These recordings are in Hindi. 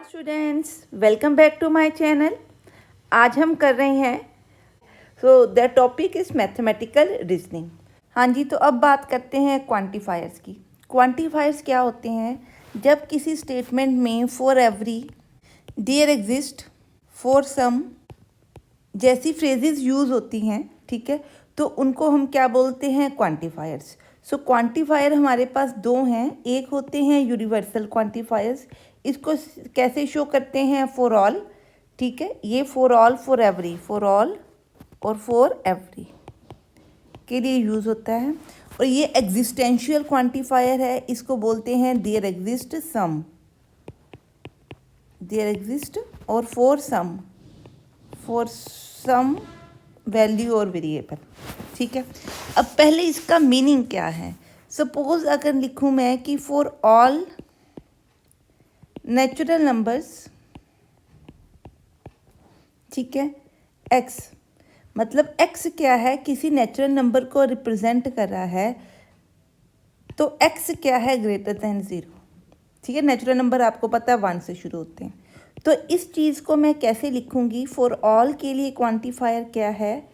Students, welcome back to my channel. आज हम कर रहे हैं the topic is mathematical reasoning. हाँ जी, तो अब बात करते हैं क्वांटिफायर्स की। क्वांटिफायर्स क्या होते हैं? जब किसी स्टेटमेंट में for every, there exist, for some जैसी फ्रेजेस यूज़ होती हैं, ठीक है, तो उनको हम क्या बोलते हैं? क्वांटिफायर्स। सो क्वांटिफायर हमारे पास दो हैं। एक होते हैं यूनिवर्सल क्वांटिफायर्स, इसको कैसे शो करते हैं? फॉर ऑल, ठीक है, ये for all, for every, for all और फॉर एवरी के लिए यूज़ होता है। और ये एग्जिस्टेंशियल क्वांटिफायर है, इसको बोलते हैं there exist some, there exist, और फॉर सम वैल्यू और वेरिएबल, ठीक है। अब पहले इसका मीनिंग क्या है? सपोज अगर लिखूं मैं कि फॉर ऑल नेचुरल नंबर्स, ठीक है, एक्स, मतलब एक्स क्या है? किसी नेचुरल नंबर को रिप्रेजेंट कर रहा है, तो एक्स क्या है? ग्रेटर देन ज़ीरो, ठीक है। नेचुरल नंबर आपको पता है 1 से शुरू होते हैं। तो इस चीज़ को मैं कैसे लिखूंगी? फॉर ऑल के लिए क्वांटिफायर क्या है?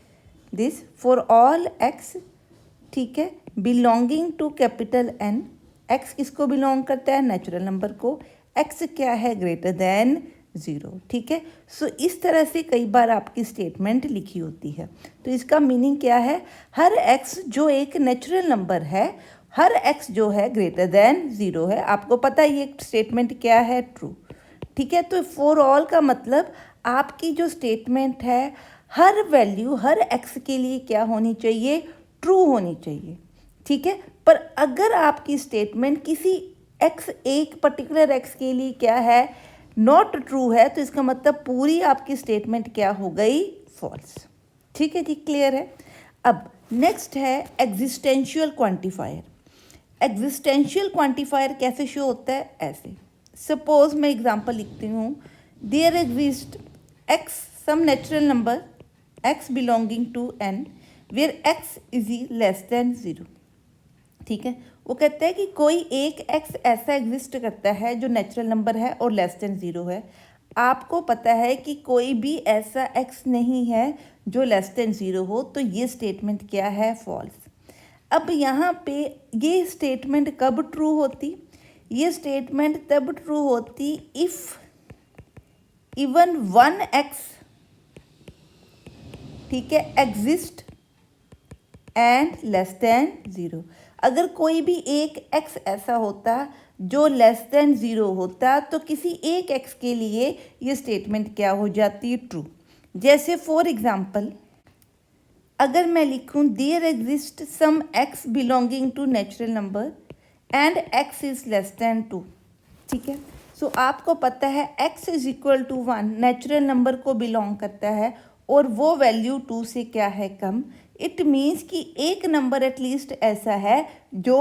दिस फॉर ऑल एक्स, ठीक है, belonging to capital N. X किसको बिलोंग करता है? नेचुरल नंबर को। एक्स क्या है? ग्रेटर देन ज़ीरो, ठीक है। सो इस तरह से कई बार आपकी स्टेटमेंट लिखी होती है। तो इसका मीनिंग क्या है? हर एक्स जो एक नेचुरल नंबर है, हर एक्स जो है ग्रेटर देन ज़ीरो है। आपको पता है ये स्टेटमेंट क्या है? ट्रू, ठीक है। तो फॉर ऑल का मतलब आपकी जो स्टेटमेंट है, हर वैल्यू हर एक्स के लिए क्या होनी चाहिए? ट्रू होनी चाहिए, ठीक है। पर अगर आपकी स्टेटमेंट किसी एक्स, एक पर्टिकुलर एक्स के लिए क्या है? नॉट ट्रू है, तो इसका मतलब पूरी आपकी स्टेटमेंट क्या हो गई? फॉल्स, ठीक है जी, क्लियर है। अब नेक्स्ट है एग्जिस्टेंशियल क्वांटिफायर। एग्जिस्टेंशियल क्वांटिफायर कैसे शो होता है? ऐसे, सपोज मैं एग्जांपल लिखती हूँ, there exist x some natural number x belonging to N where x is less than zero, ठीक है। वो कहता है कि कोई एक एक्स ऐसा एग्जिस्ट करता है जो नेचुरल नंबर है और लेस देन ज़ीरो है। आपको पता है कि कोई भी ऐसा एक्स नहीं है जो लेस देन ज़ीरो हो, तो ये स्टेटमेंट क्या है? फॉल्स। अब यहाँ पे ये स्टेटमेंट कब ट्रू होती? ये स्टेटमेंट तब ट्रू होती इफ़ इवन वन एक्स, ठीक है, exist and less than zero. अगर कोई भी एक एक्स ऐसा होता जो लेस देन ज़ीरो होता, तो किसी एक एक्स के लिए ये स्टेटमेंट क्या हो जाती? ट्रू। जैसे फॉर एग्जांपल अगर मैं लिखूं there exist some x belonging to natural number and x is less than two, ठीक है। सो आपको पता है x is equal to 1 natural number को बिलोंग करता है और वो वैल्यू 2 से क्या है? कम। इट मीन्स कि एक नंबर एटलीस्ट ऐसा है जो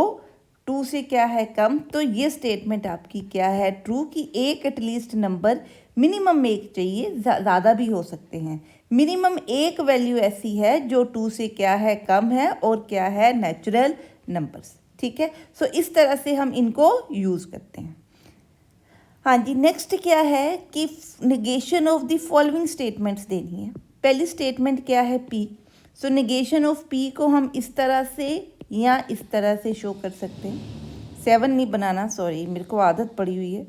2 से क्या है? कम। तो ये स्टेटमेंट आपकी क्या है? ट्रू, कि एक एटलीस्ट नंबर, मिनिमम एक चाहिए, ज़्यादा भी हो सकते हैं, मिनिमम एक वैल्यू ऐसी है जो 2 से क्या है? कम है और क्या है? नेचुरल नंबर्स, ठीक है। सो इस तरह से हम इनको यूज़ करते हैं। हाँ जी, नेक्स्ट क्या है कि negation of the following statements देनी है। पहली स्टेटमेंट क्या है? P. So negation of P को हम इस तरह से या इस तरह से शो कर सकते हैं। 7 नहीं बनाना, सॉरी, मेरे को आदत पड़ी हुई है,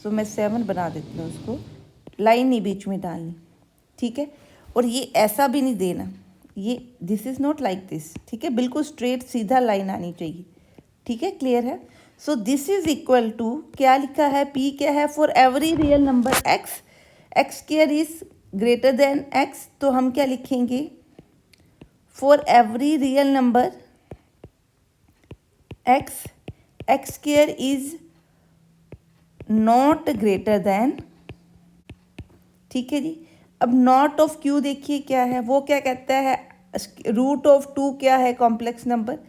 सो मैं 7 बना देती हूँ। उसको लाइन नहीं बीच में डालनी, ठीक है। और ये ऐसा भी नहीं देना, ये this is not like this, ठीक है, बिल्कुल स्ट्रेट सीधा लाइन आनी चाहिए, ठीक है, क्लियर है। So this is equal to क्या लिखा है? पी क्या है? For every real number x, x square is greater than x, तो हम क्या लिखेंगे? For every real number x, x square is not greater than, ठीक है जी। अब नॉट ऑफ क्यू देखिए क्या है, वो क्या कहता है? रूट ऑफ 2 क्या है? Complex number.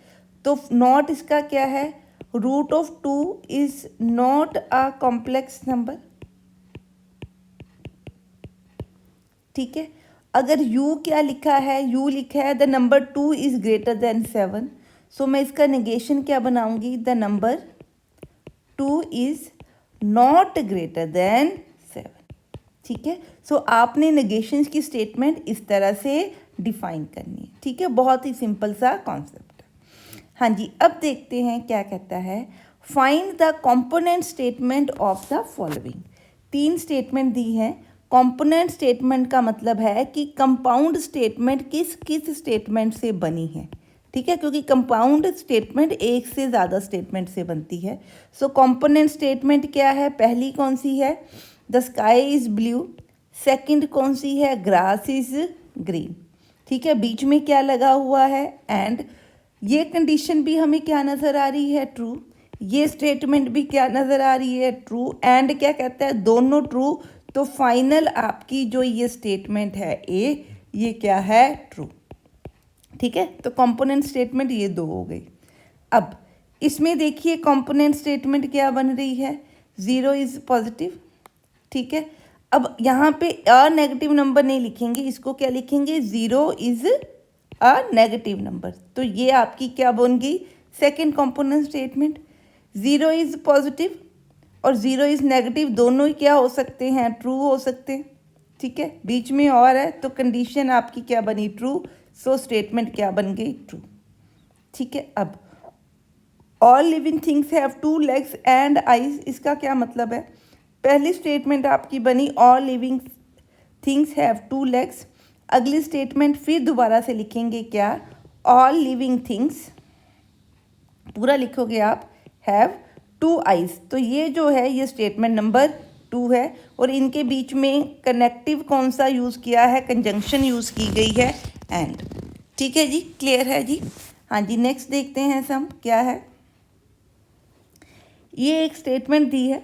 तो नॉट इसका क्या है? Root of 2 is not a complex number, ठीक है। अगर u क्या लिखा है? u लिखा है the number 2 is greater then 7, सो मैं इसका नेगेशन क्या बनाऊंगी? The number 2 is not greater then 7, ठीक है। सो आपने नेगेशंस की स्टेटमेंट इस तरह से डिफाइन करनी है, ठीक है। बहुत ही सिंपल सा कॉन्सेप्ट है। हाँ जी, अब देखते हैं क्या कहता है। Find the component statement of the following. 3 statement दी है। कंपोनेंट स्टेटमेंट का मतलब है कि कंपाउंड स्टेटमेंट किस किस स्टेटमेंट से बनी है, ठीक है, क्योंकि कंपाउंड स्टेटमेंट एक से ज़्यादा स्टेटमेंट से बनती है। सो कंपोनेंट स्टेटमेंट क्या है? पहली कौन सी है? The sky is blue. Second कौन सी है? ग्रास इज़ ग्रीन, ठीक है। बीच में क्या लगा हुआ है? एंड। ये कंडीशन भी हमें क्या नज़र आ रही है? ट्रू। ये स्टेटमेंट भी क्या नज़र आ रही है? ट्रू। एंड क्या कहता है? दोनों ट्रू। तो फाइनल आपकी जो ये स्टेटमेंट है ए, ये क्या है? ट्रू, ठीक है। तो कंपोनेंट स्टेटमेंट ये 2 हो गई। अब इसमें देखिए कंपोनेंट स्टेटमेंट क्या बन रही है? 0 इज़ पॉजिटिव, ठीक है। अब यहाँ पे अ नेगेटिव नंबर नहीं लिखेंगे, इसको क्या लिखेंगे? 0 इज़ अ नेगेटिव नंबर। तो ये आपकी क्या बन गई? Second component statement. 0 is positive और 0 इज़ नेगेटिव, दोनों ही क्या हो सकते हैं? ट्रू हो सकते हैं, ठीक है। बीच में और है तो कंडीशन आपकी क्या बनी? ट्रू। सो स्टेटमेंट क्या बन गई? ट्रू, ठीक है। अब all living things have 2 legs and eyes, इसका क्या मतलब है? पहली स्टेटमेंट आपकी बनी all living things have 2 legs। अगली स्टेटमेंट फिर दोबारा से लिखेंगे क्या? ऑल लिविंग थिंग्स, पूरा लिखोगे आप, हैव 2 eyes। तो ये जो है ये स्टेटमेंट नंबर 2 है। और इनके बीच में कनेक्टिव कौन सा यूज़ किया है? कंजंक्शन यूज़ की गई है, एंड, ठीक है जी। क्लियर है जी? हाँ जी, नेक्स्ट देखते हैं सम क्या है। ये एक स्टेटमेंट दी है,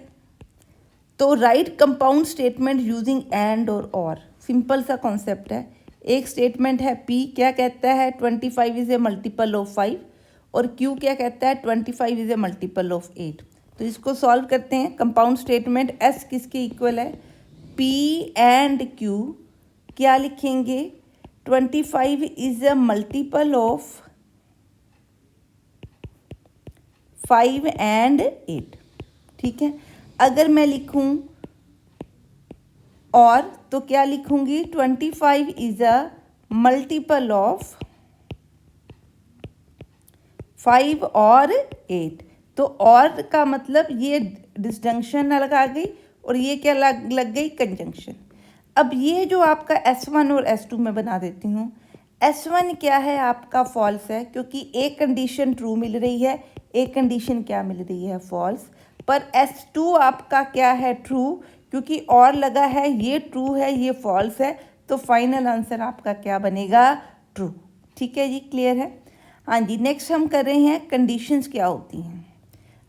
तो right compound statement using and और। सिंपल सा कॉन्सेप्ट है। एक स्टेटमेंट है पी, क्या कहता है? 25 इज़ ए मल्टीपल ऑफ 5। और क्यू क्या कहता है? 25 इज़ ए मल्टीपल ऑफ 8। तो इसको सॉल्व करते हैं। कंपाउंड स्टेटमेंट एस किसके इक्वल है? P and Q. क्या लिखेंगे? 25 is a multiple of 5 and 8, ठीक है। अगर मैं लिखूं और, तो क्या लिखूंगी? 25 इज़ अ मल्टीपल ऑफ 5 और 8। तो और का मतलब ये डिस्जंक्शन लगा गई और ये क्या लग गई? कंजंक्शन। अब ये जो आपका S1 और S2 में बना देती हूँ। S1 क्या है? आपका फॉल्स है, क्योंकि एक कंडीशन ट्रू मिल रही है, एक कंडीशन क्या मिल रही है? फॉल्स। पर S2 आपका क्या है? ट्रू, क्योंकि और लगा है, ये ट्रू है, ये फॉल्स है। तो फाइनल आंसर आपका क्या बनेगा? ट्रू, ठीक है जी। क्लियर है? हाँ जी, नेक्स्ट हम कर रहे हैं कंडीशंस क्या होती हैं।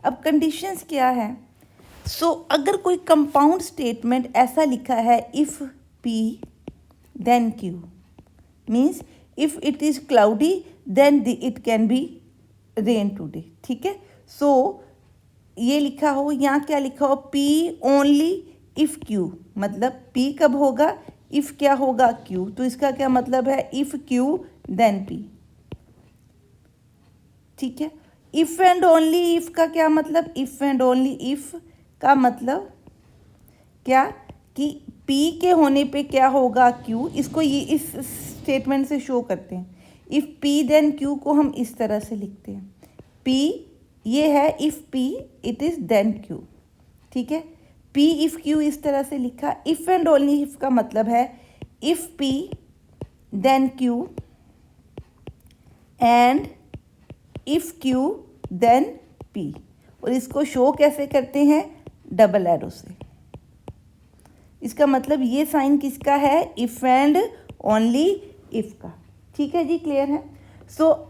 अब कंडीशंस क्या है? अगर कोई कंपाउंड स्टेटमेंट ऐसा लिखा है, if P then Q, means if it is cloudy then it can be rain today, ठीक है। ये लिखा हो, यहाँ क्या लिखा हो? P ओनली इफ़ Q, मतलब P कब होगा? इफ़ क्या होगा? Q। तो इसका क्या मतलब है? इफ़ Q देन P, ठीक है। इफ़ एंड ओनली इफ़ का क्या मतलब? इफ़ एंड ओनली इफ़ का मतलब क्या? कि P के होने पे क्या होगा? Q। इसको ये इस स्टेटमेंट से शो करते हैं। इफ़ P देन Q को हम इस तरह से लिखते हैं। P ये है, if P it is then Q, ठीक है। P इफ़ Q इस तरह से लिखा। इफ़ एंड ओनली इफ़ का मतलब है if P then Q and if Q then P। और इसको शो कैसे करते हैं? डबल एरो से। इसका मतलब ये साइन किसका है? इफ़ एंड ओनली इफ़ का, ठीक है जी। क्लियर है?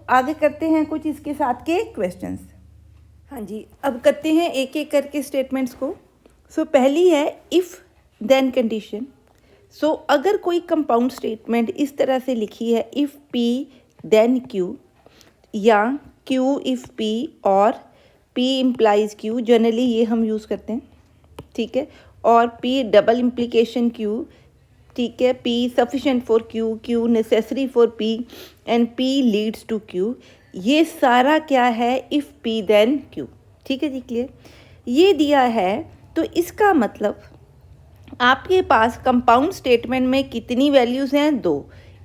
आगे करते हैं कुछ इसके साथ के क्वेश्चंस। हाँ जी, अब करते हैं एक एक करके स्टेटमेंट्स को। पहली है इफ़ देन कंडीशन। अगर कोई कंपाउंड स्टेटमेंट इस तरह से लिखी है, इफ़ P देन Q, या Q इफ़ P और P इम्प्लाइज Q, जनरली ये हम यूज़ करते हैं, ठीक है। और P डबल इम्प्लीकेशन Q, ठीक है। P sufficient for Q, Q necessary for P and P leads to Q। ये सारा क्या है? इफ़ P देन Q, ठीक है जी। क्लियर? ये दिया है, तो इसका मतलब आपके पास कंपाउंड स्टेटमेंट में कितनी वैल्यूज़ हैं? 2,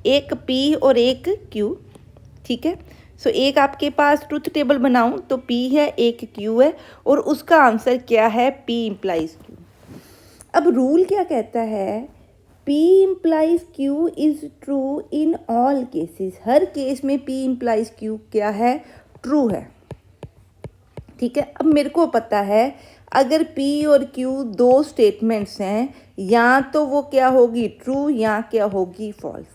एक P और एक Q। ठीक है, सो एक आपके पास ट्रुथ टेबल बनाऊं तो P है, एक Q है, और उसका आंसर क्या है? P implies Q। अब रूल क्या कहता है? P implies Q is true in all cases. Her case में P इम्प्लाइज Q क्या है? ट्रू है। ठीक है, अब मेरे को पता है अगर P और Q दो स्टेटमेंट्स हैं, या तो वो क्या होगी? ट्रू, या क्या होगी? फॉल्स।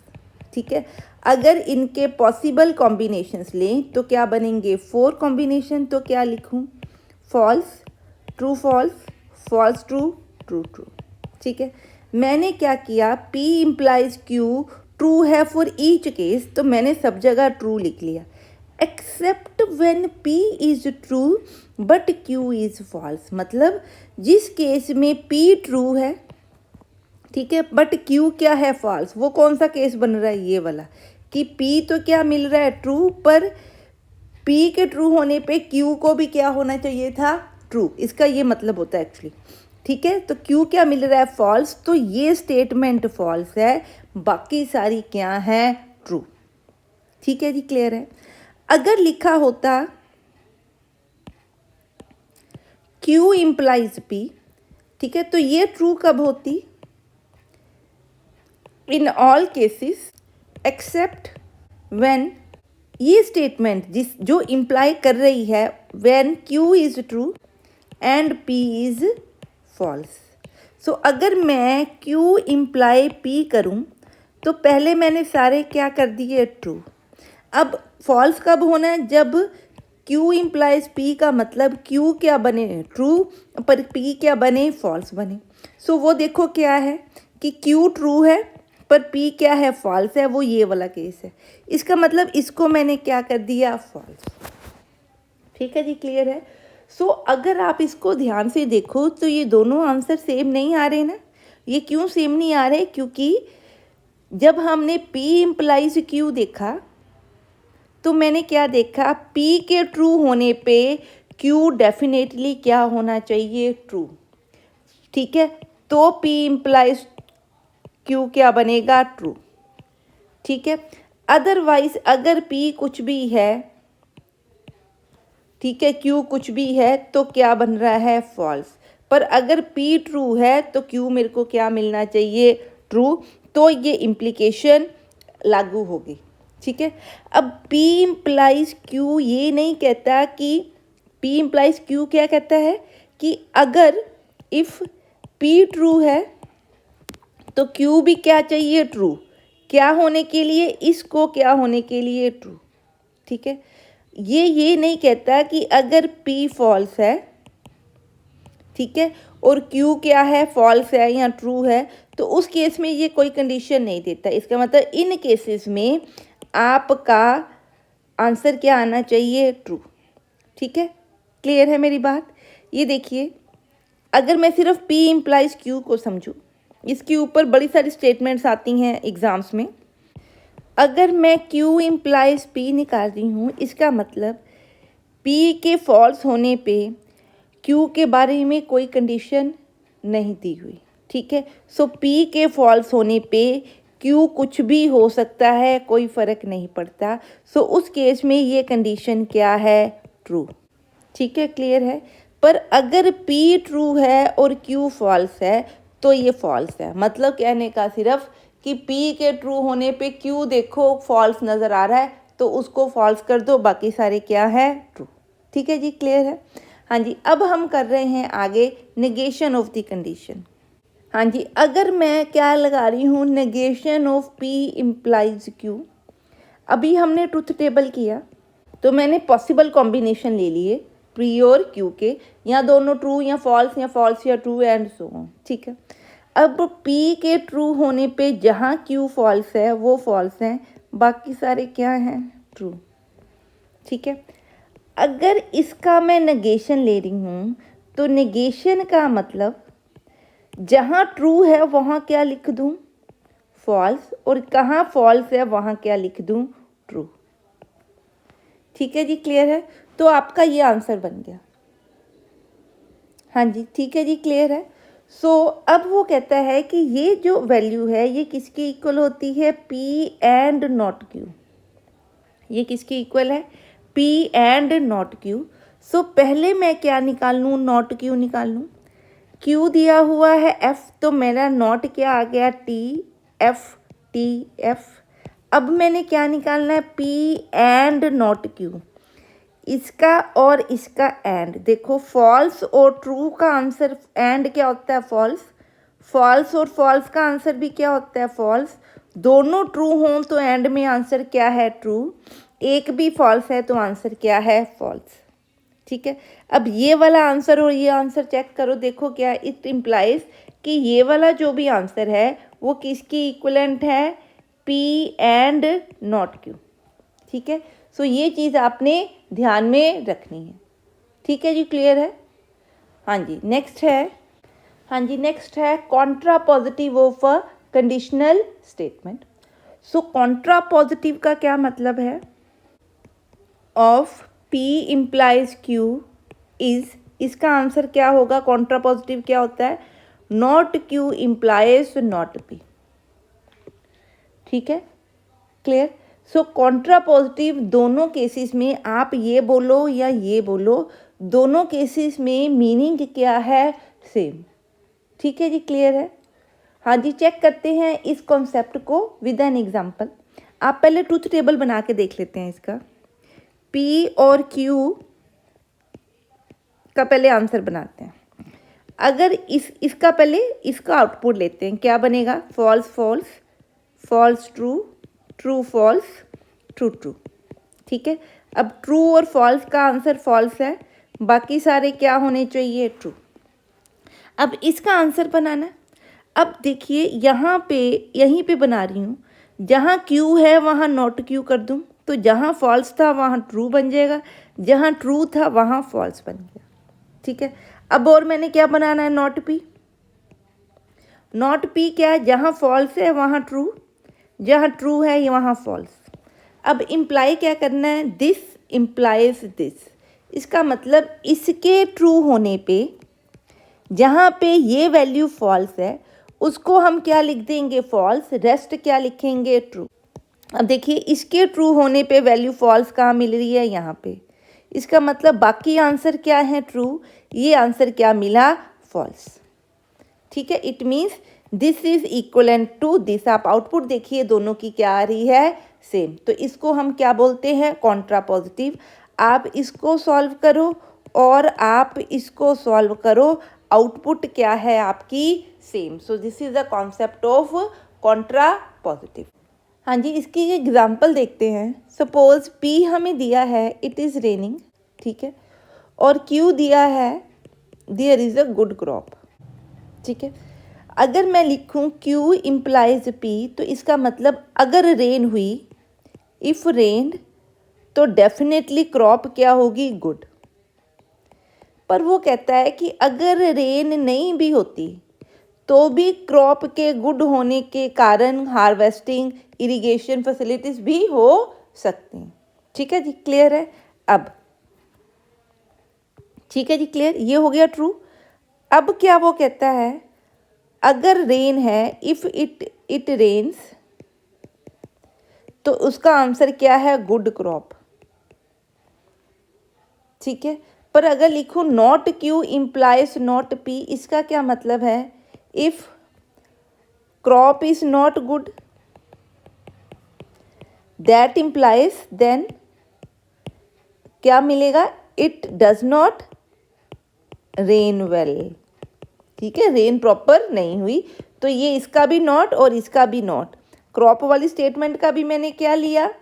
ठीक है, अगर इनके पॉसिबल कॉम्बिनेशंस लें तो क्या बनेंगे? 4 कॉम्बिनेशन। तो क्या लिखूं? False, true false, false true, true true. ठीक है, मैंने क्या किया? P इम्प्लाइज Q ट्रू है फॉर ईच केस, तो मैंने सब जगह ट्रू लिख लिया, except when P is true but Q is false. मतलब जिस केस में P ट्रू है, ठीक है, बट Q क्या है? फॉल्स। वो कौन सा केस बन रहा है? ये वाला, कि P तो क्या मिल रहा है? ट्रू, पर P के ट्रू होने पे Q को भी क्या होना चाहिए था? ट्रू। इसका ये मतलब होता है एक्चुअली। ठीक है, तो Q क्या मिल रहा है? फॉल्स। तो ये स्टेटमेंट फॉल्स है, बाकी सारी क्या है? ट्रू। ठीक है जी, क्लियर है। अगर लिखा होता Q इम्प्लाइज P, ठीक है, तो ये ट्रू कब होती? In all cases except when, ये स्टेटमेंट जो इम्प्लाई कर रही है when Q is true and P is false. So अगर मैं Q इम्प्लाई P करूं तो पहले मैंने सारे क्या कर दिए? ट्रू। अब फॉल्स कब होना है? जब Q इम्प्लाइज P का मतलब Q क्या बने? ट्रू, पर P क्या बने? फॉल्स बने। सो वो देखो क्या है कि Q ट्रू है पर P क्या है? फॉल्स है। वो ये वाला केस है। इसका मतलब इसको मैंने क्या कर दिया? फॉल्स। ठीक है जी, क्लियर है। सो अगर आप इसको ध्यान से देखो तो ये दोनों आंसर सेम नहीं आ रहे ना। ये क्यों सेम नहीं आ रहे? क्योंकि जब हमने P इम्प्लाइज Q देखा तो मैंने क्या देखा? P के ट्रू होने पे Q डेफिनेटली क्या होना चाहिए? ट्रू। ठीक है, तो P इम्प्लाइज Q क्या बनेगा? ट्रू। ठीक है, अदरवाइज अगर P कुछ भी है, ठीक है, Q कुछ भी है, तो क्या बन रहा है? फॉल्स। पर अगर P ट्रू है तो Q मेरे को क्या मिलना चाहिए? ट्रू। तो ये इम्प्लीकेशन लागू होगी। ठीक है, अब P इम्प्लाइज Q ये नहीं कहता कि P इम्प्लाइज Q क्या कहता है कि अगर इफ़ P ट्रू है तो Q भी क्या चाहिए? ट्रू। क्या होने के लिए? इसको क्या होने के लिए? ट्रू। ठीक है, ये नहीं कहता कि अगर P फॉल्स है, ठीक है, और Q क्या है? फॉल्स है या ट्रू है, तो उस केस में ये कोई कंडीशन नहीं देता। इसका मतलब इन केसेस में आपका आंसर क्या आना चाहिए? ट्रू। ठीक है, क्लियर है मेरी बात? ये देखिए, अगर मैं सिर्फ P इम्प्लाइज Q को समझूँ, इसके ऊपर बड़ी सारी स्टेटमेंट्स आती हैं एग्ज़ाम्स में। अगर मैं Q इम्प्लाइज P निकाल रही हूँ, इसका मतलब P के फॉल्स होने पे Q के बारे में कोई कंडीशन नहीं दी हुई। ठीक है, सो P के फॉल्स होने पे Q कुछ भी हो सकता है, कोई फ़र्क नहीं पड़ता। सो उस केस में ये कंडीशन क्या है? ट्रू। ठीक है, क्लियर है। पर अगर P ट्रू है और Q फॉल्स है तो ये फॉल्स है। मतलब कहने का सिर्फ कि P के ट्रू होने पे Q देखो फॉल्स नज़र आ रहा है तो उसको फॉल्स कर दो, बाकी सारे क्या है? ट्रू। ठीक है जी, क्लियर है। हाँ जी, अब हम कर रहे हैं आगे नेगेशन ऑफ द कंडीशन। हाँ जी, अगर मैं क्या लगा रही हूँ? Negation of P implies Q। अभी हमने ट्रुथ टेबल किया तो मैंने पॉसिबल कॉम्बिनेशन ले लिए P और Q के, या दोनों ट्रू या फॉल्स या ट्रू एंड सो ऑन। ठीक है, अब P के ट्रू होने पे जहाँ Q फॉल्स है वो फॉल्स हैं, बाकी सारे क्या हैं? ट्रू। ठीक है, अगर इसका मैं नेगेशन ले रही हूँ तो नेगेशन का मतलब जहाँ ट्रू है वहाँ क्या लिख दूँ? फॉल्स, और कहाँ फॉल्स है वहाँ क्या लिख दूँ? ट्रू। ठीक है जी, क्लियर है। तो आपका ये आंसर बन गया। हाँ जी, ठीक है जी, क्लियर है। अब वो कहता है कि ये जो वैल्यू है ये किसकी इक्वल होती है, P एंड नॉट Q। ये किसकी इक्वल है, P एंड नॉट Q। पहले मैं क्या निकाल लूँ, नॉट Q निकाल लूँ। Q दिया हुआ है F, तो मेरा नॉट क्या आ गया, T F T F। अब मैंने क्या निकालना है, P एंड नॉट Q, इसका और इसका एंड। देखो फॉल्स और ट्रू का आंसर एंड क्या होता है, फॉल्स। फॉल्स और फॉल्स का आंसर भी क्या होता है, फॉल्स। दोनों ट्रू हों तो एंड में आंसर क्या है, ट्रू। एक भी फॉल्स है तो आंसर क्या है, फॉल्स। ठीक है, अब ये वाला आंसर और ये आंसर चेक करो, देखो क्या इट इम्प्लाइज कि ये वाला जो भी आंसर है वो किसकी इक्वलेंट है, P एंड नॉट Q। ठीक है, ये चीज़ आपने ध्यान में रखनी है। ठीक है जी, क्लियर है। हाँ जी, नेक्स्ट है Contra positive of a conditional statement. Contra positive का क्या मतलब है, of P implies Q is, इसका आंसर क्या होगा, कॉन्ट्रा पॉजिटिव क्या होता है, not Q implies not P। ठीक है, क्लियर। कॉन्ट्रा पॉजिटिव दोनों केसेस में आप ये बोलो या ये बोलो, दोनों केसेस में मीनिंग क्या है, सेम। ठीक है जी, क्लियर है। हाँ जी, चेक करते हैं इस कॉन्सेप्ट को विद एन एग्जांपल। आप पहले ट्रूथ टेबल बना के देख लेते हैं इसका। P और Q का पहले आंसर बनाते हैं। अगर इसका पहले इसका आउटपुट लेते हैं, क्या बनेगा, false false, false true, true false, true true. ठीक है, अब ट्रू और फॉल्स का आंसर फॉल्स है, बाकी सारे क्या होने चाहिए, ट्रू। अब इसका आंसर बनाना। अब देखिए यहाँ पे, यहीं पे बना रही हूँ, जहाँ Q है वहाँ नॉट Q कर दूँ तो जहाँ फॉल्स था वहाँ ट्रू बन जाएगा, जहाँ ट्रू था वहाँ फॉल्स बन गया। ठीक है, अब और मैंने क्या बनाना है, नॉट P। नॉट P क्या है, जहाँ फॉल्स है वहाँ ट्रू, जहाँ ट्रू है वहाँ फॉल्स। अब इम्प्लाई क्या करना है, दिस इम्प्लाइज दिस। इसका मतलब इसके ट्रू होने पे जहाँ पे ये वैल्यू फॉल्स है उसको हम क्या लिख देंगे, फॉल्स, रेस्ट क्या लिखेंगे, ट्रू। अब देखिए इसके ट्रू होने पे वैल्यू फॉल्स कहाँ मिल रही है, यहाँ पे। इसका मतलब बाकी आंसर क्या है, ट्रू, ये आंसर क्या मिला, फॉल्स। ठीक है, it means this is equivalent to this. आप आउटपुट देखिए दोनों की क्या आ रही है, सेम। तो इसको हम क्या बोलते हैं, कॉन्ट्रा पॉजिटिव। आप इसको सॉल्व करो और आप इसको सॉल्व करो, आउटपुट क्या है आपकी, same. This is the concept of Contra positive. हाँ जी, इसकी एग्जाम्पल देखते हैं। सपोज P हमें दिया है, इट इज़ रेनिंग। ठीक है, और Q दिया है, there is a good crop. ठीक है, अगर मैं लिखूं Q इम्प्लाइज P, तो इसका मतलब अगर रेन हुई, इफ़ रेन्ड, तो डेफिनेटली क्रॉप क्या होगी, गुड। पर वो कहता है कि अगर रेन नहीं भी होती तो भी क्रॉप के गुड होने के कारण हार्वेस्टिंग, इरिगेशन फैसिलिटीज़ भी हो सकती हैं। ठीक है जी, क्लियर है। अब ठीक है जी, क्लियर, ये हो गया ट्रू। अब क्या वो कहता है, अगर रेन है, इफ़ इट रेन्स, तो उसका आंसर क्या है, गुड क्रॉप। ठीक है, पर अगर लिखूँ not Q implies not P, इसका क्या मतलब है, if crop is not good, that implies, then क्या मिलेगा, it does not rain well. ठीक है, रेन प्रॉपर नहीं हुई, तो ये इसका भी नॉट और इसका भी नॉट। क्रॉप वाली स्टेटमेंट का भी मैंने क्या लिया,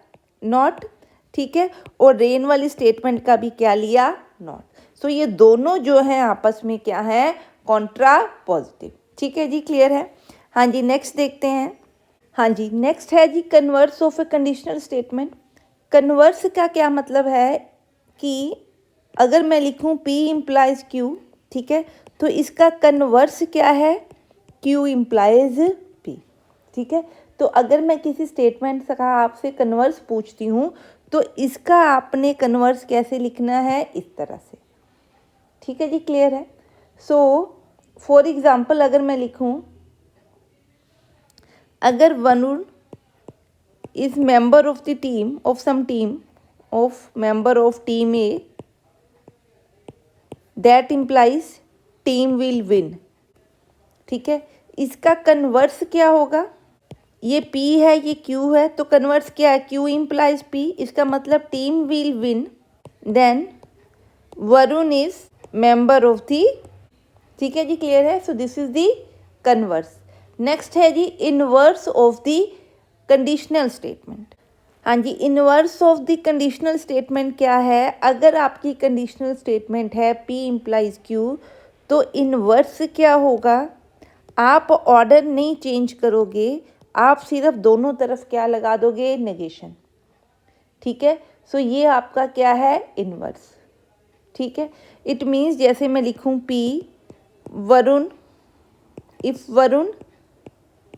नॉट। ठीक है, और रेन वाली स्टेटमेंट का भी क्या लिया, नॉट। ये दोनों जो हैं आपस में क्या है, कॉन्ट्रा पॉजिटिव। ठीक है जी, क्लियर है। हाँ जी, नेक्स्ट देखते हैं। हाँ जी, नेक्स्ट है जी converse of a conditional statement. Converse का क्या मतलब है कि अगर मैं लिखूं P इम्प्लाइज Q, ठीक है, तो इसका कन्वर्स क्या है, Q इम्प्लाइज P। ठीक है, तो अगर मैं किसी स्टेटमेंट का आपसे कन्वर्स पूछती हूँ तो इसका आपने कन्वर्स कैसे लिखना है, इस तरह से। ठीक है जी, क्लियर है। फॉर एग्जाम्पल अगर मैं लिखूं, अगर Varun is member of the team of some team of member of team A, that implies team will win. ठीक है, इसका कन्वर्स क्या होगा, ये P है ये Q है, तो कन्वर्स क्या है, Q इम्प्लाइज P, इसका मतलब team will win, then Varun is member of the. ठीक है जी, क्लियर है। So this is the converse. Next है जी inverse of the conditional statement. हाँ जी, inverse of the conditional statement क्या है, अगर आपकी कंडीशनल स्टेटमेंट है P इम्प्लाइज Q, तो इनवर्स क्या होगा, आप ऑर्डर नहीं चेंज करोगे, आप सिर्फ दोनों तरफ क्या लगा दोगे, नेगेशन। ठीक है, सो ये आपका क्या है, इनवर्स। ठीक है, इट मीन्स जैसे मैं लिखूं P Varun, if Varun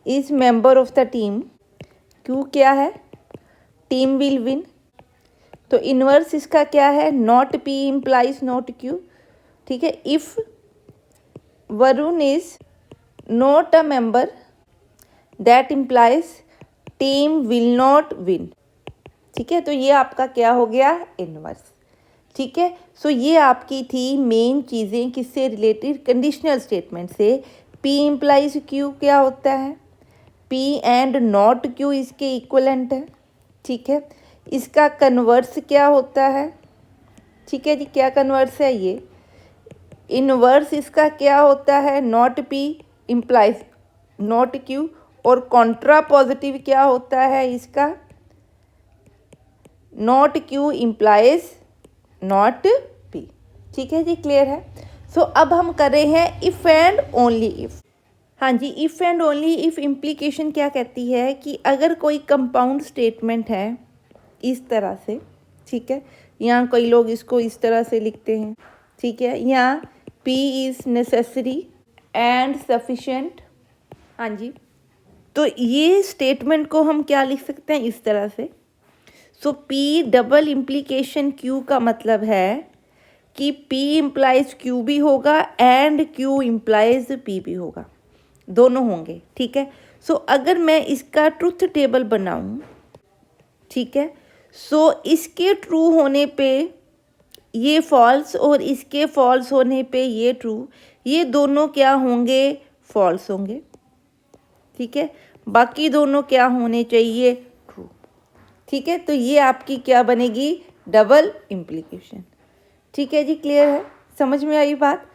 is member of the team, Q क्या है, टीम विल विन, तो इनवर्स इसका क्या है, not P implies not Q। ठीक है, if Varun is not a member, that implies team will not win. ठीक है, तो ये आपका क्या हो गया, इनवर्स। ठीक है, सो ये आपकी थी मेन चीज़ें किससे रिलेटेड, कंडीशनल स्टेटमेंट से। P इम्प्लाइज Q क्या होता है, P एंड नॉट Q इसके इक्वलेंट है। ठीक है, इसका कन्वर्स क्या होता है। ठीक है जी, क्या कन्वर्स है ये, इनवर्स इसका क्या होता है, not P implies not Q, और कॉन्ट्रा पॉजिटिव क्या होता है इसका, not Q implies not P। ठीक है जी, क्लियर है। सो अब हम कर रहे हैं इफ़ एंड ओनली इफ़। हाँ जी, if and only if implication क्या कहती है कि अगर कोई कंपाउंड स्टेटमेंट है इस तरह से, ठीक है, यहाँ कई लोग इसको इस तरह से लिखते हैं। ठीक है, यहाँ P is necessary and sufficient. हाँ जी, तो ये स्टेटमेंट को हम क्या लिख सकते हैं, इस तरह से। सो P डबल इम्प्लीकेशन Q का मतलब है कि P इम्प्लाइज Q भी होगा एंड Q इम्प्लाइज P भी होगा, दोनों होंगे। ठीक है, सो अगर मैं इसका ट्रुथ टेबल बनाऊं, ठीक है, सो इसके ट्रू होने पे ये फॉल्स और इसके फॉल्स होने पे ये ट्रू, ये दोनों क्या होंगे, फॉल्स होंगे। ठीक है, बाकी दोनों क्या होने चाहिए, ट्रू। ठीक है, तो ये आपकी क्या बनेगी, डबल इम्प्लीकेशन। ठीक है जी, क्लियर है, समझ में आई बात।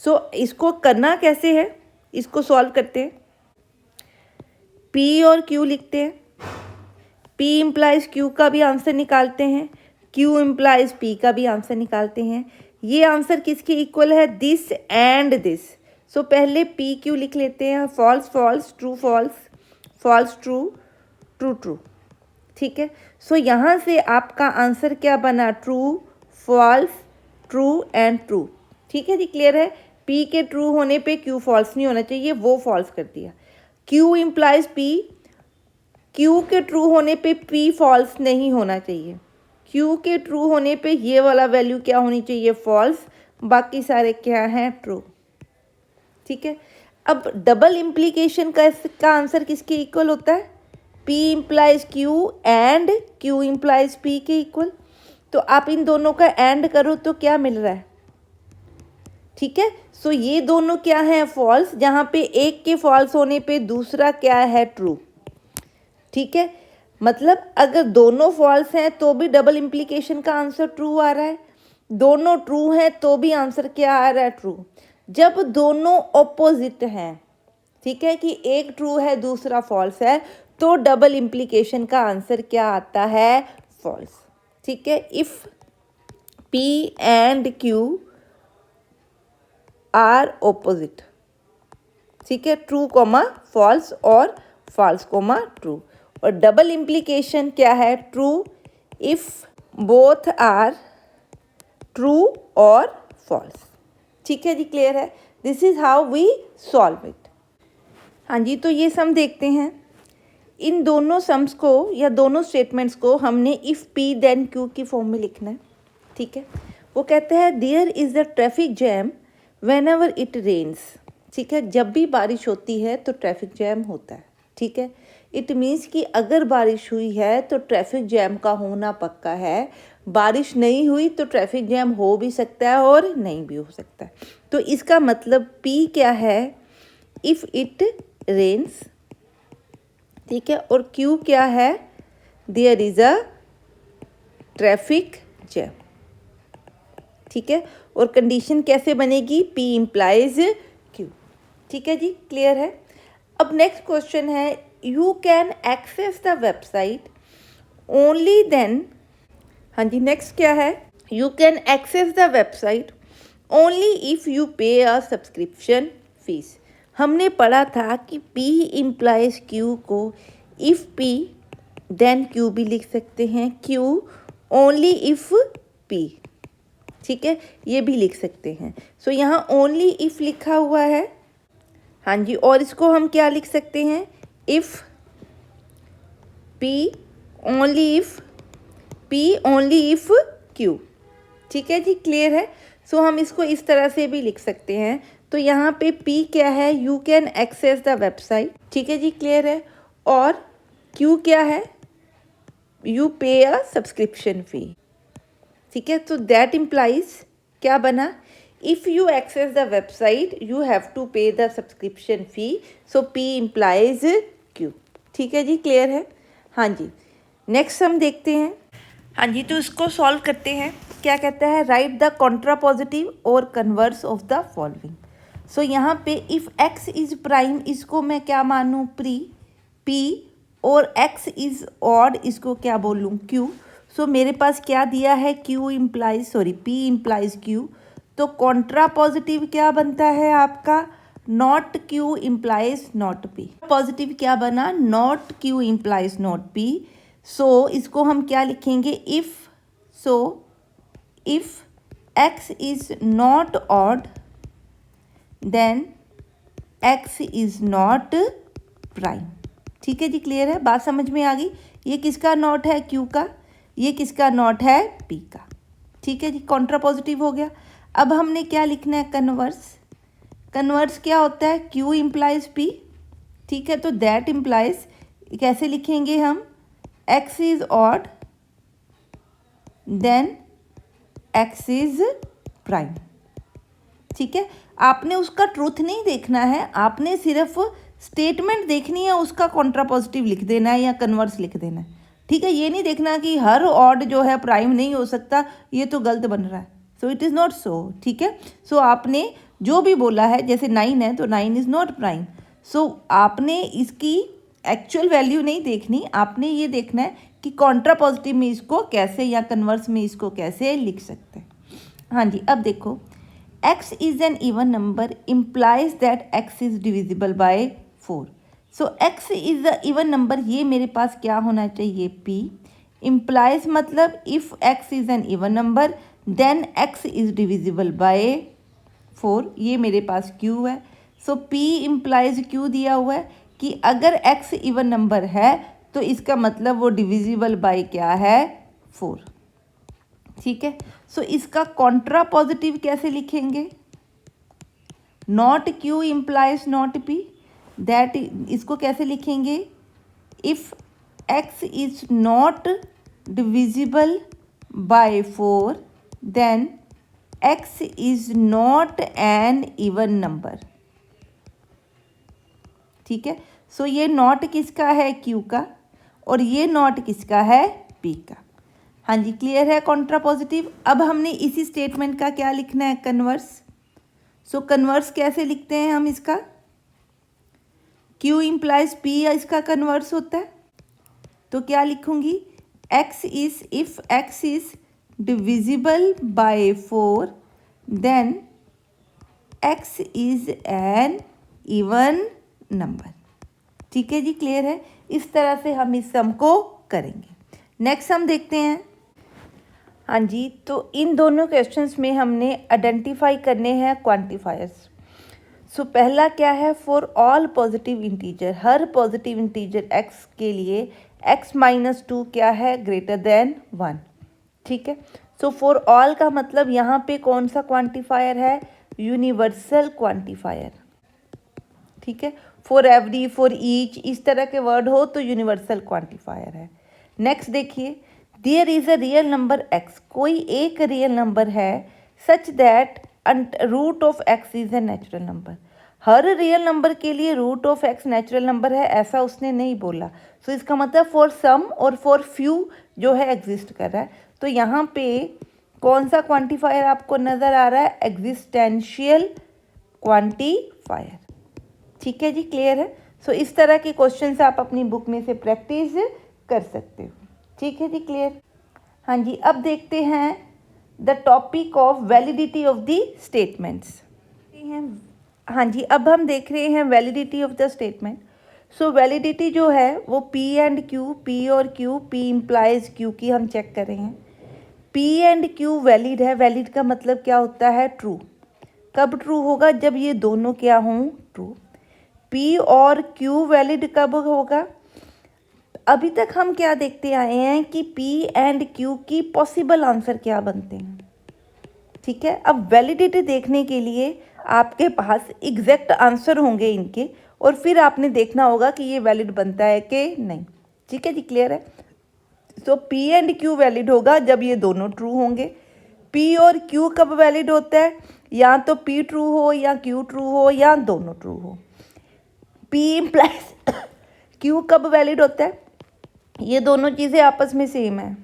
सो इसको करना कैसे है, इसको सॉल्व करते हैं। P और Q लिखते हैं, P इम्प्लाइज Q का भी आंसर निकालते हैं, Q इम्प्लाइज P का भी आंसर निकालते हैं। ये आंसर किसके इक्वल है, दिस एंड दिस। सो पहले P Q लिख लेते हैं, false false, true false, false true, true true. ठीक है, सो यहाँ से आपका आंसर क्या बना, true false true and true. ठीक है जी, क्लियर है। P के ट्रू होने पे Q फॉल्स नहीं होना चाहिए, वो फॉल्स कर दिया। Q इम्प्लाइज P, Q के ट्रू होने पे P फॉल्स नहीं होना चाहिए, Q के ट्रू होने पे ये वाला वैल्यू क्या होनी चाहिए, फॉल्स, बाकी सारे क्या हैं, ट्रू। ठीक है, अब डबल इम्प्लीकेशन का आंसर किसके इक्वल होता है, P implies Q and Q implies P के इक्वल। तो आप इन दोनों का एंड करो तो क्या मिल रहा है। ठीक है, सो ये दोनों क्या है, फॉल्स, जहाँ पे एक के फॉल्स होने पे दूसरा क्या है, ट्रू। ठीक है, मतलब अगर दोनों फॉल्स हैं तो भी डबल इम्प्लीकेशन का आंसर ट्रू आ रहा है, दोनों ट्रू हैं तो भी आंसर क्या आ रहा है, ट्रू। जब दोनों ऑपोजिट हैं, ठीक है, कि एक ट्रू है दूसरा फॉल्स है, तो डबल इम्प्लीकेशन का आंसर क्या आता है, फॉल्स। ठीक है, if P and Q are opposite, ठीक है, ट्रू कोमा फॉल्स और फॉल्स कोमा ट्रू। और डबल इम्प्लीकेशन क्या है, true if both are true और फॉल्स। ठीक है जी, क्लियर है। This is how we solve it. हाँ जी, तो ये सम देखते हैं। इन दोनों सम्स को या दोनों स्टेटमेंट्स को हमने इफ़ P देन Q की फॉर्म में लिखना है। ठीक है, वो कहते हैं there is a traffic jam whenever it rains. ठीक है, जब भी बारिश होती है तो ट्रैफिक जैम होता है, ठीक है। इट मीन्स कि अगर बारिश हुई है तो ट्रैफिक जैम का होना पक्का है, बारिश नहीं हुई तो ट्रैफिक जैम हो भी सकता है और नहीं भी हो सकता है। तो इसका मतलब P क्या है, इफ़ इट रेन्स, ठीक है, और Q क्या है, there is a traffic jam, ठीक है। और कंडीशन कैसे बनेगी, P इम्प्लाइज Q, ठीक है जी, क्लियर है। अब नेक्स्ट क्वेश्चन है, you can access the website only then, हाँ जी, नेक्स्ट क्या है, you can access the website only if you pay a subscription fee. हमने पढ़ा था कि P इम्प्लाइज Q को इफ़ P देन Q भी लिख सकते हैं, Q ओनली इफ़ P, ठीक है, ये भी लिख सकते हैं। सो यहाँ ओनली इफ़ लिखा हुआ है, हाँ जी, और इसको हम क्या लिख सकते हैं, if P only if P only if Q, ठीक है जी, क्लियर है। सो हम इसको इस तरह से भी लिख सकते हैं। तो यहाँ पे P क्या है, you can access the website, ठीक है जी, क्लियर है। और Q क्या है, यू पे अ सब्सक्रिप्शन फी, ठीक है। तो दैट इम्प्लाइज क्या बना, if you access the website you have to pay the subscription fee, so P implies Q, ठीक है जी, क्लियर है। हाँ जी, नेक्स्ट हम देखते हैं, हाँ जी, तो इसको सॉल्व करते हैं। क्या कहता है, राइट द कॉन्ट्रापॉजिटिव और कन्वर्स ऑफ द फॉलोइंग। सो यहाँ पे इफ़ x इज़ प्राइम, इसको मैं क्या मानूँ, P, और x इज़ ऑड, इसको क्या बोलूँ, Q। सो मेरे पास क्या दिया है, P इम्प्लाइज Q। तो कॉन्ट्रापॉजिटिव क्या बनता है आपका, not Q implies not P। Positive क्या बना, not Q implies not P। So इसको हम क्या लिखेंगे, if x is not odd then x is not prime, ठीक है जी, क्लियर है, बात समझ में आ गई। ये किसका नॉट है, Q का, ये किसका नॉट है, P का, ठीक है जी, कॉन्ट्रापॉजिटिव हो गया। अब हमने क्या लिखना है, कन्वर्स क्या होता है, Q इम्प्लाइज P, ठीक है। तो दैट इम्प्लाइज कैसे लिखेंगे हम, x is odd then x is prime, ठीक है। आपने उसका ट्रूथ नहीं देखना है, आपने सिर्फ स्टेटमेंट देखनी है, उसका कॉन्ट्रापॉजिटिव लिख देना है या कन्वर्स लिख देना है, ठीक है। ये नहीं देखना कि हर ऑड जो है प्राइम नहीं हो सकता, ये तो गलत बन रहा है, so it is not so, ठीक है। सो आपने जो भी बोला है, जैसे 9 है तो 9 इज़ नॉट प्राइम, सो आपने इसकी एक्चुअल वैल्यू नहीं देखनी, आपने ये देखना है कि कॉन्ट्रापॉजिटिव में इसको कैसे या कन्वर्स में इसको कैसे लिख सकते हैं। हाँ जी, अब देखो, x is an even number implies that x is divisible by 4. So x is the even number, ये मेरे पास क्या होना चाहिए, P implies मतलब if x is an even number then x is divisible by 4, ये मेरे पास Q है। So P implies Q दिया हुआ है कि अगर x इवन नंबर है तो इसका मतलब वो डिविजिबल बाय क्या है, 4, ठीक है। सो इसका कॉन्ट्रापॉजिटिव कैसे लिखेंगे, not Q implies not P, that इसको कैसे लिखेंगे, if x is not divisible by 4 then x is not an even number, ठीक है। सो ये नॉट किसका है, Q का, और ये नॉट किसका है, P का। हाँ जी, क्लियर है कॉन्ट्रापॉजिटिव। अब हमने इसी स्टेटमेंट का क्या लिखना है, कन्वर्स। सो कन्वर्स कैसे लिखते हैं हम इसका, Q इम्प्लाइज P इसका कन्वर्स होता है, तो क्या लिखूंगी, x is if x is divisible by 4 then x is an even number, ठीक है जी, क्लियर है। इस तरह से हम इस सम को करेंगे। नेक्स्ट हम देखते हैं, हाँ जी, तो इन दोनों क्वेश्चंस में हमने आइडेंटिफाई करने हैं क्वांटिफायर्स। सो पहला क्या है, for all positive integer, her positive integer x के लिए x-2 क्या है, ग्रेटर देन 1, ठीक है। सो फॉर ऑल का मतलब यहाँ पे कौन सा क्वांटिफायर है, यूनिवर्सल क्वांटिफायर, ठीक है। फॉर एवरी, फॉर ईच, इस तरह के वर्ड हो तो यूनिवर्सल क्वांटिफायर है। नेक्स्ट देखिए, there is a real number x, कोई एक रियल नंबर है such that root of x is a natural number. हर रियल नंबर के लिए root of x natural number है ऐसा उसने नहीं बोला। सो इसका मतलब फॉर सम और फॉर फ्यू जो है एग्जिस्ट कर रहा है। तो यहाँ पे कौन सा क्वांटिफायर आपको नज़र आ रहा है? Existential quantifier. ठीक है जी, क्लियर है। सो इस तरह के क्वेश्चंस आप अपनी बुक में से प्रैक्टिस कर सकते हो। ठीक है जी, क्लियर। हाँ जी, अब देखते हैं the topic of validity of the statements. हाँ जी, अब हम देख रहे हैं validity of the statement. So validity जो है वो P एंड Q, P और Q, P इम्प्लाइज Q की हम चेक कर रहे हैं। P एंड Q वैलिड है। वैलिड का मतलब क्या होता है? ट्रू। कब ट्रू होगा? जब ये दोनों क्या हों? ट्रू। P और Q वैलिड कब होगा? अभी तक हम क्या देखते आए हैं कि P एंड Q की पॉसिबल आंसर क्या बनते हैं। ठीक है, अब वैलिडिटी देखने के लिए आपके पास एग्जैक्ट आंसर होंगे इनके, और फिर आपने देखना होगा कि ये वैलिड बनता है कि नहीं। ठीक है जी, क्लियर है। तो P एंड Q वैलिड होगा जब ये दोनों ट्रू होंगे। P और Q कब वैलिड होता है? या तो P ट्रू हो या Q ट्रू हो या दोनों ट्रू हो। P इम्प्लाइज Q कब वैलिड होता है? ये दोनों चीज़ें आपस में सेम है।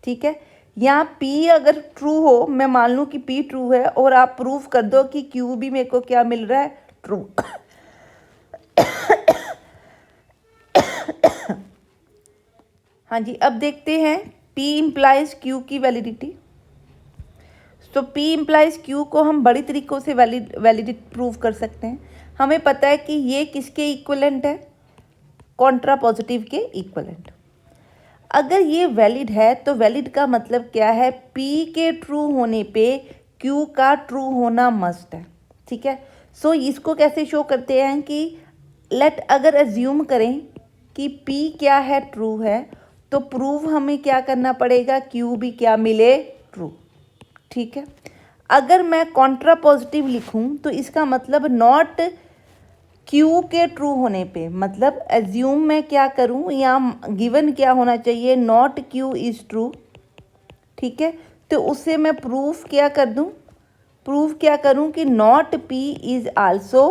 ठीक है, यहाँ P अगर ट्रू हो, मैं मान लूँ कि P ट्रू है और आप प्रूफ कर दो कि Q भी मेरे को क्या मिल रहा है? ट्रू। हाँ जी, अब देखते हैं P इम्प्लाइज Q की वैलिडिटी। तो P इम्प्लाइज Q को हम बड़ी तरीक़ों से वैलिडिटी प्रूव कर सकते हैं। हमें पता है कि ये किसके इक्वलेंट है? कॉन्ट्रा पॉजिटिव के इक्वलेंट। अगर ये वैलिड है तो वैलिड का मतलब क्या है? P के ट्रू होने पे Q का ट्रू होना मस्ट है। ठीक है, सो इसको कैसे शो करते हैं कि अगर एज्यूम करें कि P क्या है? ट्रू है, तो प्रूव हमें क्या करना पड़ेगा? Q भी क्या मिले? ट्रू। ठीक है, अगर मैं कॉन्ट्रा पॉजिटिव लिखूं तो इसका मतलब नॉट Q के ट्रू होने पे, मतलब एज्यूम मैं क्या करूं, या गिवन क्या होना चाहिए? Not Q is true. ठीक है, तो उससे मैं प्रूफ क्या कर दूं? प्रूफ क्या करूं कि not P is also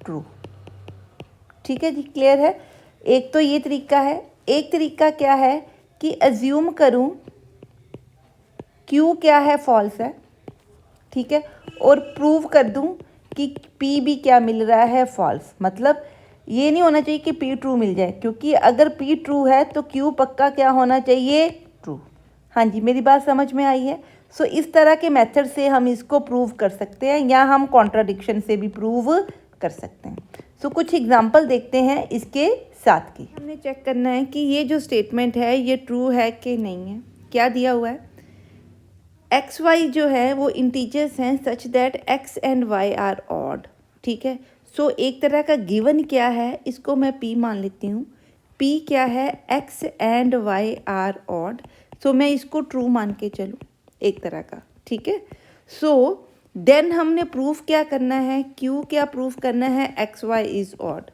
true. ठीक है जी, क्लियर है। एक तो ये तरीका है। एक तरीका क्या है कि एज्यूम करूं Q क्या है? फॉल्स है। ठीक है, और प्रूव कर दूं कि P भी क्या मिल रहा है? फॉल्स। मतलब ये नहीं होना चाहिए कि P ट्रू मिल जाए, क्योंकि अगर P ट्रू है तो Q पक्का क्या होना चाहिए? ट्रू। हाँ जी, मेरी बात समझ में आई है। सो इस तरह के मेथड से हम इसको प्रूव कर सकते हैं, या हम कॉन्ट्राडिक्शन से भी प्रूव कर सकते हैं। सो कुछ एग्जाम्पल देखते हैं इसके साथ की। हमने चेक करना है कि ये जो स्टेटमेंट है ये ट्रू है कि नहीं है। क्या दिया हुआ है? एक्स वाई जो है वो इंटीजर्स हैं such that x and Y are odd. ठीक है, सो एक तरह का गिवन क्या है, इसको मैं P मान लेती हूँ। P क्या है? X and Y are odd. So मैं इसको ट्रू मान के चलूँ एक तरह का। ठीक है, सो देन हमने प्रूफ क्या करना है? Q क्या प्रूफ करना है? X y is odd.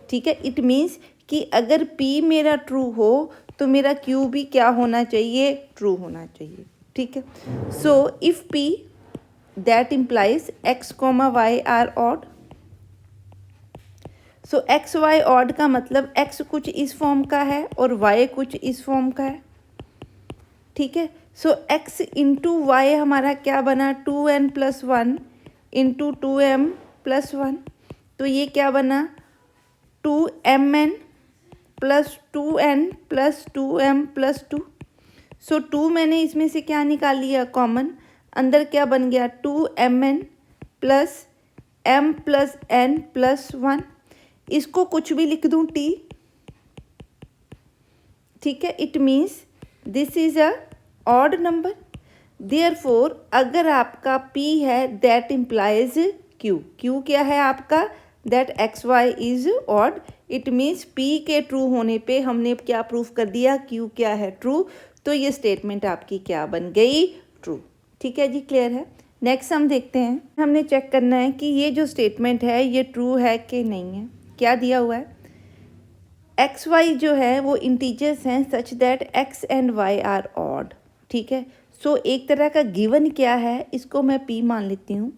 ठीक है, इट मीन्स कि अगर P मेरा ट्रू हो तो मेरा Q भी क्या होना चाहिए? ट्रू होना चाहिए। ठीक है, so if P that implies x comma y are odd. So x y odd का मतलब एक्स कुछ इस फॉर्म का है और वाई कुछ इस फॉर्म का है। ठीक है, सो एक्स इंटू वाई हमारा क्या बना? 2n + 1 into 2m + 1। तो ये क्या बना? 2mn + 2n + 2m + 2। सो 2 मैंने इसमें से क्या निकाल लिया? कॉमन। अंदर क्या बन गया? 2mn + m + n + 1। इसको कुछ भी लिख दूँ t। ठीक है, it means this is a odd number. Therefore अगर आपका P है दैट इम्प्लाइज Q। Q क्या है आपका? That x y is odd. It means P के ट्रू होने पे हमने क्या प्रूफ कर दिया? Q क्या है? ट्रू। तो ये स्टेटमेंट आपकी क्या बन गई? ट्रू। ठीक है जी, क्लियर है। नेक्स्ट हम देखते हैं, हमने चेक करना है कि ये जो स्टेटमेंट है ये ट्रू है कि नहीं है। क्या दिया हुआ है, एक्स वाई जो है वो इंटीजर्स हैं such that x and Y are odd. ठीक है, सो एक तरह का गिवन क्या है, इसको मैं पी मान लेती हूँ।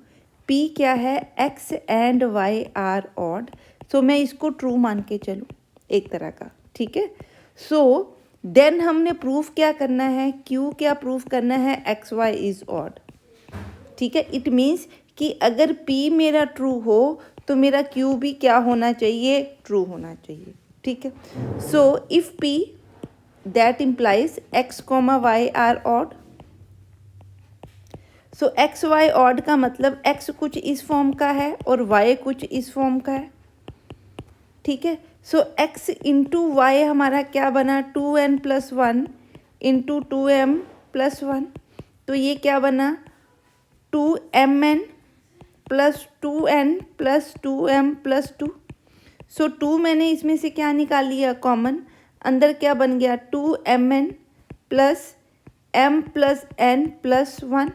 पी क्या है, X and Y are odd, so मैं इसको ट्रू मान के चलूँ एक तरह का। ठीक है, सो देन हमने प्रूफ क्या करना है, क्यू क्या प्रूफ करना है, एक्स वाई इज़ ऑड। ठीक है, इट मीन्स कि अगर पी मेरा ट्रू हो तो मेरा क्यू भी क्या होना चाहिए, ट्रू होना चाहिए। ठीक है, so if P that implies x comma y are odd. So x y odd का मतलब एक्स कुछ इस फॉर्म का है और वाई कुछ इस फॉर्म का है। ठीक है, सो एक्स इंटू वाई हमारा क्या बना, 2n+1 इंटू 2m+1, तो ये क्या बना 2mn plus 2n plus 2m+2। सो 2 मैंने इसमें से क्या निकाल लिया, कॉमन, अंदर क्या बन गया 2mn प्लस m+n+1।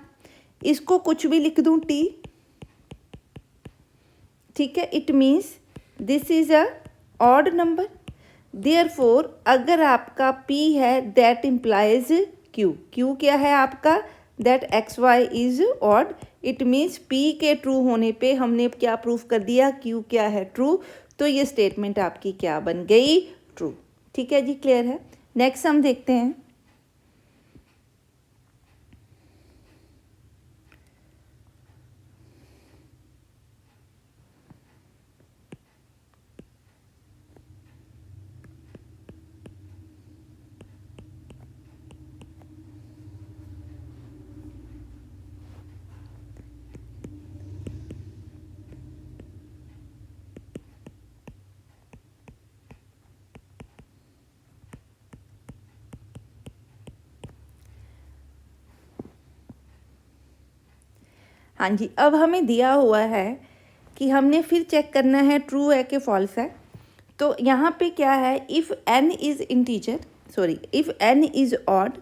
इसको कुछ भी लिख दूँ t। ठीक है, it means this is a odd number. Therefore अगर आपका p है दैट इम्प्लाइज q। q क्या है आपका, that x y is odd. It means p के ट्रू होने पे हमने क्या प्रूफ कर दिया, q क्या है, ट्रू। तो ये स्टेटमेंट आपकी क्या बन गई, ट्रू। ठीक है जी, क्लियर है। नेक्स्ट हम देखते हैं, हाँ जी, अब हमें दिया हुआ है कि हमने फिर चेक करना है ट्रू है कि फॉल्स है। तो यहाँ पे क्या है, if n is integer, sorry if n is odd,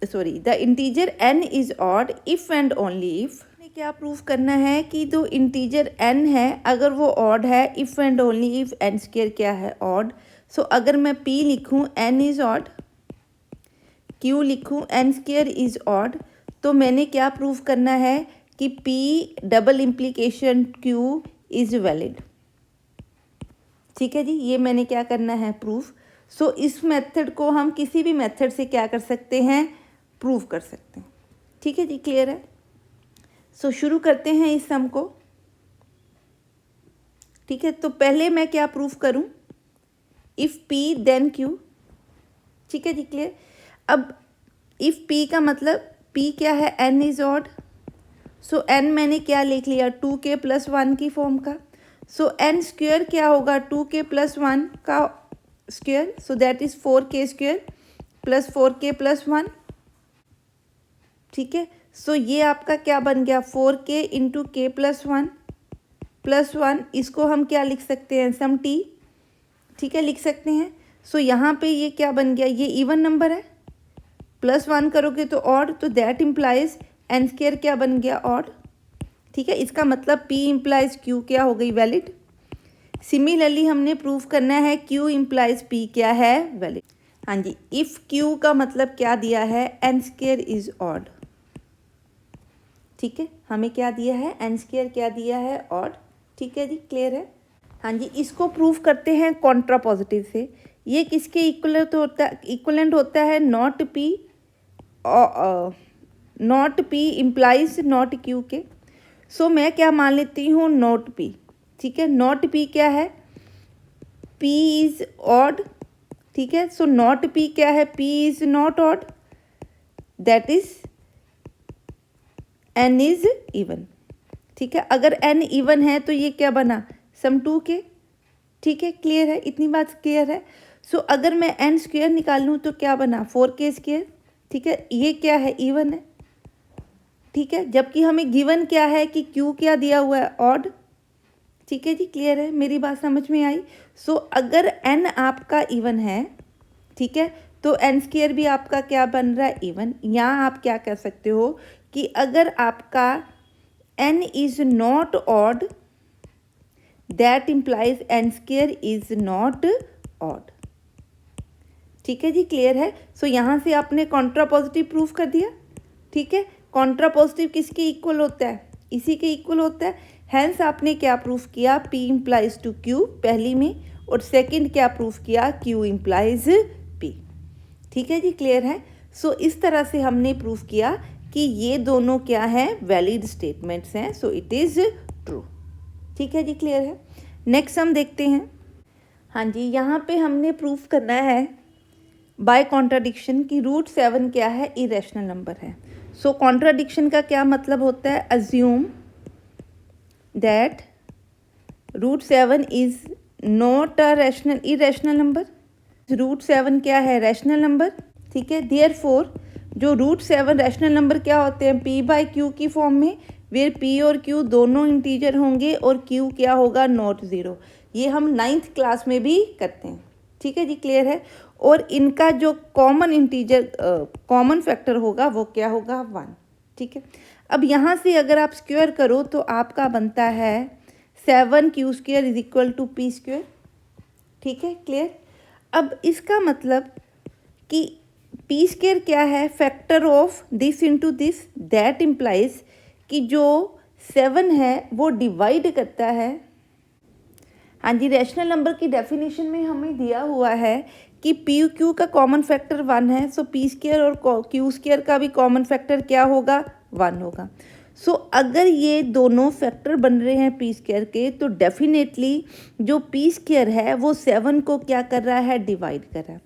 sorry the integer n is odd if and only if. क्या प्रूफ करना है कि जो इंटीजर n है अगर वो ऑड है, if and only if n square क्या है, ऑड। सो अगर मैं p लिखूँ n इज़ ऑड, q लिखूँ n स्क्वायर इज़ ऑड, तो मैंने क्या प्रूफ करना है कि p double implication q is valid. ठीक है जी, ये मैंने क्या करना है, प्रूफ। सो इस मेथड को हम किसी भी मेथड से क्या कर सकते हैं, प्रूफ कर सकते हैं। ठीक है जी, क्लियर है। सो शुरू करते हैं इस सम को। ठीक है, तो पहले मैं क्या प्रूफ करूं, इफ़ p देन q। ठीक है जी, क्लियर। अब इफ़ p का मतलब p क्या है, n is odd. So n मैंने क्या लिख लिया, 2k+1 की फॉर्म का। सो n स्क्वायर क्या होगा, 2k+1 का square, so that is 4k square plus 4k+1। ठीक है, सो ये आपका क्या बन गया, 4k इंटू k+1+1। इसको हम क्या लिख सकते हैं, सम t। ठीक है, लिख सकते हैं। सो यहाँ पे ये क्या बन गया, ये इवन नंबर है, +1 करोगे तो ऑड, तो दैट इम्प्लाइज n स्क्वायर क्या बन गया, ऑड। ठीक है, इसका मतलब p इम्प्लाइज q क्या हो गई, वैलिड। सिमिलरली हमने प्रूफ करना है q इम्प्लाइज p क्या है, वैलिड। हाँ जी, इफ़ q का मतलब क्या दिया है, n स्क्वायर इज ऑड। ठीक है, हमें क्या दिया है, n स्क्वायर क्या दिया है, ऑड। ठीक है जी, क्लियर है। हाँ जी, इसको प्रूफ करते हैं कॉन्ट्रा पॉजिटिव से। ये किसके इक्वलेंट होता है, not p, not p implies not q के। सो मैं क्या मान लेती हूँ, नॉट p। ठीक है, नॉट p क्या है, p इज ऑड। ठीक है, सो नॉट p क्या है, p is not odd, that is n is even. ठीक है, अगर n इवन है तो ये क्या बना, सम 2k। ठीक है, क्लियर है, इतनी बात क्लियर है। सो अगर मैं n स्क्वायर निकाल लूँ तो क्या बना, 4k स्क्वायर। ठीक है, ये क्या है, इवन है। ठीक है, जबकि हमें गिवन क्या है कि q क्या दिया हुआ है, ऑड। ठीक है जी, क्लियर है, मेरी बात समझ में आई। सो अगर n आपका इवन है, ठीक है, तो n स्क्वायर भी आपका क्या बन रहा है, इवन। यहाँ आप क्या कर सकते हो कि अगर आपका n is not odd that implies n square is not odd. ठीक है जी, क्लियर है। सो यहाँ से आपने कॉन्ट्रा पॉजिटिव प्रूफ कर दिया। ठीक है, कॉन्ट्रा पॉजिटिव किसके इक्वल होता है? इसी के इक्वल होता है। हैंस आपने क्या प्रूफ किया? P इम्प्लाइज टू Q पहली में, और सेकंड क्या प्रूफ किया? Q implies P। ठीक है जी, क्लियर है। सो इस तरह से हमने प्रूफ किया कि ये दोनों क्या हैं? वैलिड स्टेटमेंट्स हैं। So it is true. ठीक है जी, क्लियर है। नेक्स्ट हम देखते हैं। हाँ जी, यहाँ पे हमने प्रूफ करना है बाय कॉन्ट्राडिक्शन कि √7 क्या है? इरेशनल नंबर है। सो कॉन्ट्राडिक्शन का क्या मतलब होता है? Assume that √7 is not a rational irrational number. √7 क्या है? Rational number. ठीक है, देयरफॉर जो √7 रैशनल नंबर क्या होते हैं? P/Q की फॉर्म में, वेयर P और Q दोनों इंटीजर होंगे और Q क्या होगा? Not zero. ये हम 9th क्लास में भी करते हैं। ठीक है जी, क्लियर है। और इनका जो कॉमन इंटीजर कॉमन फैक्टर होगा वो क्या होगा? 1। ठीक है, अब यहाँ से अगर आप स्क्वायर करो तो आपका बनता है 7Q² is equal to P²। ठीक है, क्लियर। अब इसका मतलब कि P² क्या है? Factor of this into this. That implies कि जो 7 है वो डिवाइड करता है। हाँ जी, रैशनल नंबर की डेफिनेशन में हमें दिया हुआ है कि P/Q का कॉमन फैक्टर 1 है। सो P² और Q² का भी कॉमन फैक्टर क्या होगा? 1 होगा। सो अगर ये दोनों फैक्टर बन रहे हैं P² के, तो डेफिनेटली जो P² है वो 7 को क्या कर रहा है? डिवाइड कर रहा है।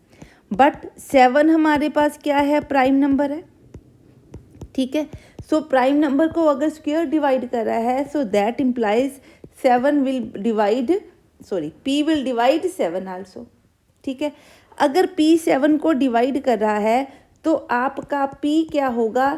बट 7 हमारे पास क्या है? प्राइम नंबर है। ठीक है, सो प्राइम नंबर को अगर स्क्वायर डिवाइड कर रहा है, so that implies 7 will divide P will divide 7 also. ठीक है, अगर P 7 को डिवाइड कर रहा है तो आपका P क्या होगा?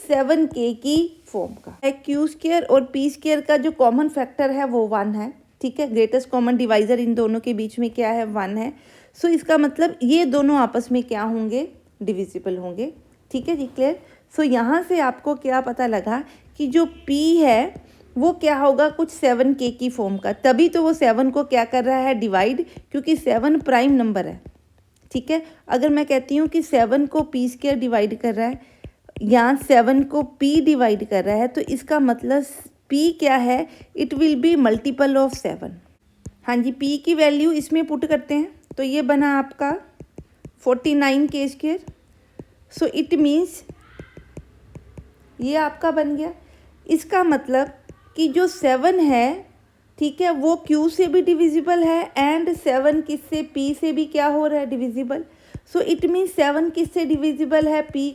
7K की फॉर्म का है। Q² और P² का जो कॉमन फैक्टर है वो 1 है। ठीक है, ग्रेटेस्ट कॉमन डिवाइजर इन दोनों के बीच में क्या है? 1 है। सो इसका मतलब ये दोनों आपस में क्या होंगे? डिविजिबल होंगे। ठीक है जी, क्लियर। सो यहाँ से आपको क्या पता लगा कि जो P है वो क्या होगा? कुछ 7K की फॉर्म का। तभी तो वो 7 को क्या कर रहा है? डिवाइड, क्योंकि 7 प्राइम नंबर है। ठीक है, अगर मैं कहती हूँ कि 7 को P² डिवाइड कर रहा है या 7 को P डिवाइड कर रहा है, तो इसका मतलब P क्या है? It will be multiple of 7। हाँ जी, P की वैल्यू इसमें पुट करते हैं तो ये बना आपका 49K²। सो इट मीन्स ये आपका बन गया। इसका मतलब कि जो 7 है, ठीक है, वो Q से भी डिविजिबल है एंड 7 किससे? P से भी क्या हो रहा है? डिविजिबल। सो इट मीन्स 7 किससे डिविजिबल है? P,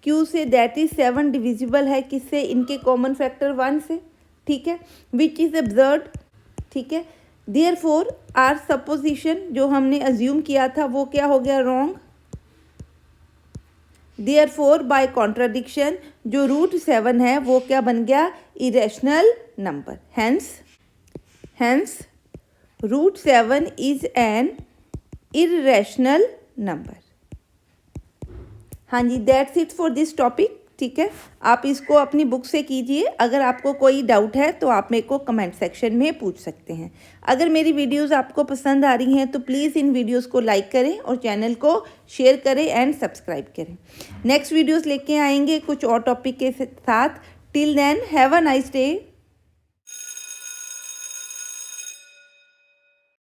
Q से। दैट इज 7 डिविजिबल है किससे? इनके कॉमन फैक्टर 1 से। ठीक है, विच इज़ अब्सर्ड। ठीक है, देयरफॉर आर सपोजिशन जो हमने अज्यूम किया था वो क्या हो गया? रॉन्ग। देयरफॉर बाय कॉन्ट्राडिक्शन जो √7 है वो क्या बन गया? Irrational number. Hence √7 is an irrational number. हाँ जी, that's it for this topic. ठीक है, आप इसको अपनी बुक से कीजिए। अगर आपको कोई डाउट है तो आप मेरे को कमेंट सेक्शन में पूछ सकते हैं। अगर मेरी वीडियोस आपको पसंद आ रही हैं तो प्लीज़ इन वीडियोस को लाइक करें और चैनल को शेयर करें एंड सब्सक्राइब करें। नेक्स्ट वीडियोस लेके आएंगे कुछ और टॉपिक के साथ। Till then have a nice day.